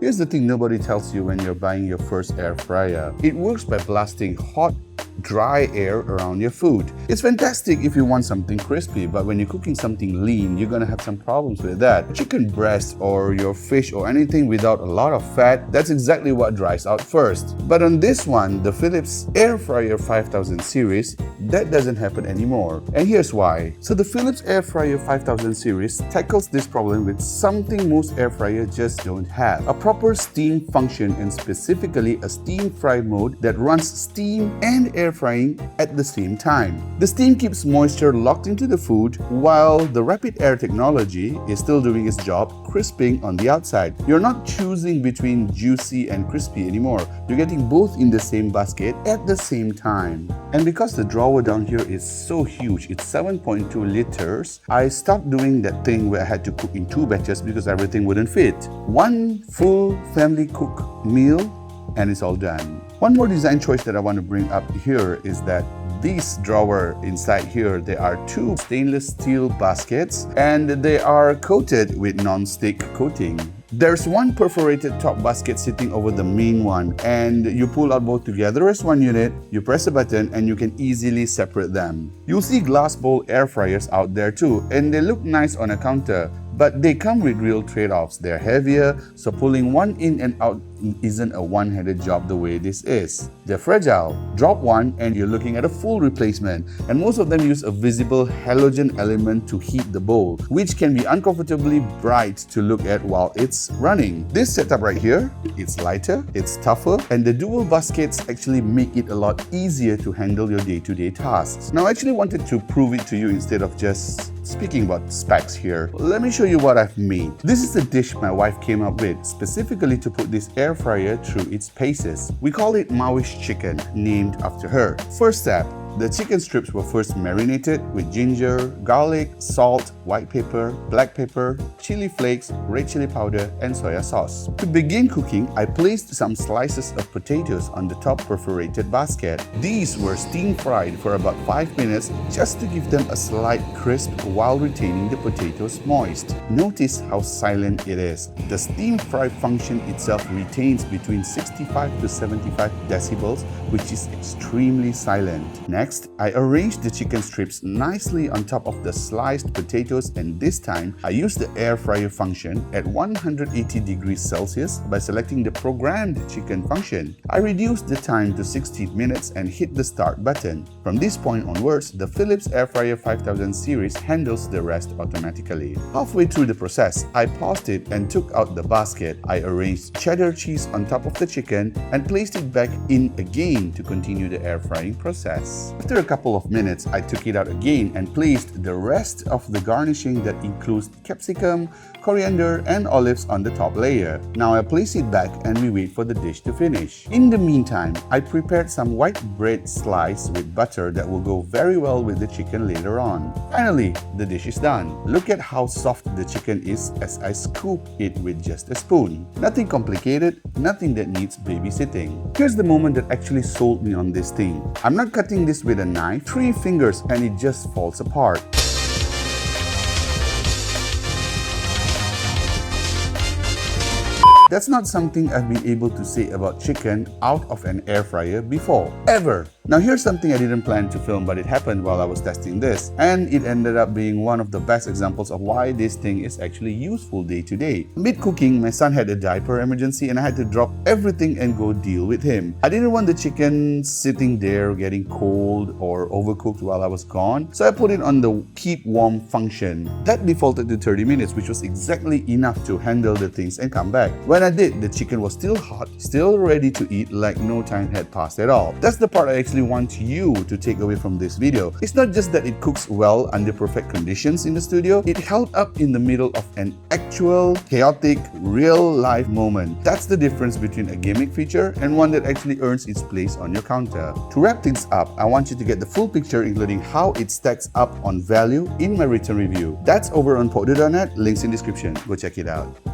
Here's the thing nobody tells you when you're buying your first air fryer. It works by blasting hot, dry air around your food. It's fantastic if you want something crispy, but when you're cooking something lean, you're gonna have some problems with that. Chicken breast or your fish or anything without a lot of fat, that's exactly what dries out first. But on this one, the Philips Air Fryer 5000 series, that doesn't happen anymore. And here's why. So the Philips Air Fryer 5000 series tackles this problem with something most air fryers just don't have. A proper steam function, and specifically a steam fry mode that runs steam and air frying at the same time. The steam keeps moisture locked into the food while the rapid air technology is still doing its job crisping on the outside. You're not choosing between juicy and crispy anymore. You're getting both in the same basket at the same time. And because the drawer down here is so huge, it's 7.2 liters, I stopped doing that thing where I had to cook in 2 batches because everything wouldn't fit. One full family cook meal and it's all done. One more design choice that I want to bring up here is that this drawer inside here, there are 2 stainless steel baskets and they are coated with non-stick coating. There's one perforated top basket sitting over the main one, and you pull out both together as one unit, you press a button and you can easily separate them. You'll see glass bowl air fryers out there too, and they look nice on a counter, but they come with real trade-offs. They're heavier, so pulling one in and out isn't a one-handed job the way this is. They're fragile. Drop one and you're looking at a full replacement, and most of them use a visible halogen element to heat the bowl, which can be uncomfortably bright to look at while it's running. This setup right here, it's lighter, it's tougher, and the dual baskets actually make it a lot easier to handle your day-to-day tasks. Now I actually wanted to prove it to you instead of just speaking about specs here. Let me show you what I've made. This is a dish my wife came up with specifically to put this air fryer through its paces. We call it Maoish chicken, named after her. First step, the chicken strips were first marinated with ginger, garlic, salt, white pepper, black pepper, chili flakes, red chili powder, and soya sauce. To begin cooking, I placed some slices of potatoes on the top perforated basket. These were steam fried for about 5 minutes just to give them a slight crisp while retaining the potatoes moist. Notice how silent it is. The steam fry function itself retains between 65 to 75 decibels, which is extremely silent. Next, I arranged the chicken strips nicely on top of the sliced potatoes, and this time I used the air fryer function at 180 degrees Celsius by selecting the programmed chicken function. I reduced the time to 60 minutes and hit the start button. From this point onwards, the Philips Air Fryer 5000 series handles the rest automatically. Halfway through the process, I paused it and took out the basket. I arranged cheddar cheese on top of the chicken and placed it back in again to continue the air frying process. After a couple of minutes, I took it out again and placed the rest of the garnishing that includes capsicum, coriander, and olives on the top layer. Now I place it back and we wait for the dish to finish. In the meantime, I prepared some white bread slice with butter that will go very well with the chicken later on. Finally, the dish is done. Look at how soft the chicken is as I scoop it with just a spoon. Nothing complicated, nothing that needs babysitting. Here's the moment that actually sold me on this thing. I'm not cutting this with a knife, 3 fingers and it just falls apart. That's not something I've been able to say about chicken out of an air fryer before, ever. Now here's something I didn't plan to film, but it happened while I was testing this, and it ended up being one of the best examples of why this thing is actually useful day to day. Mid-cooking, my son had a diaper emergency and I had to drop everything and go deal with him. I didn't want the chicken sitting there getting cold or overcooked while I was gone, so I put it on the keep warm function. That defaulted to 30 minutes, which was exactly enough to handle the things and come back. When I did, the chicken was still hot, still ready to eat, like no time had passed at all. That's the part I actually want you to take away from this video. It's not just that it cooks well under perfect conditions in the studio, it held up in the middle of an actual, chaotic, real-life moment. That's the difference between a gimmick feature and one that actually earns its place on your counter. To wrap things up, I want you to get the full picture, including how it stacks up on value in my written review. That's over on Fuuh.net, links in description. Go check it out.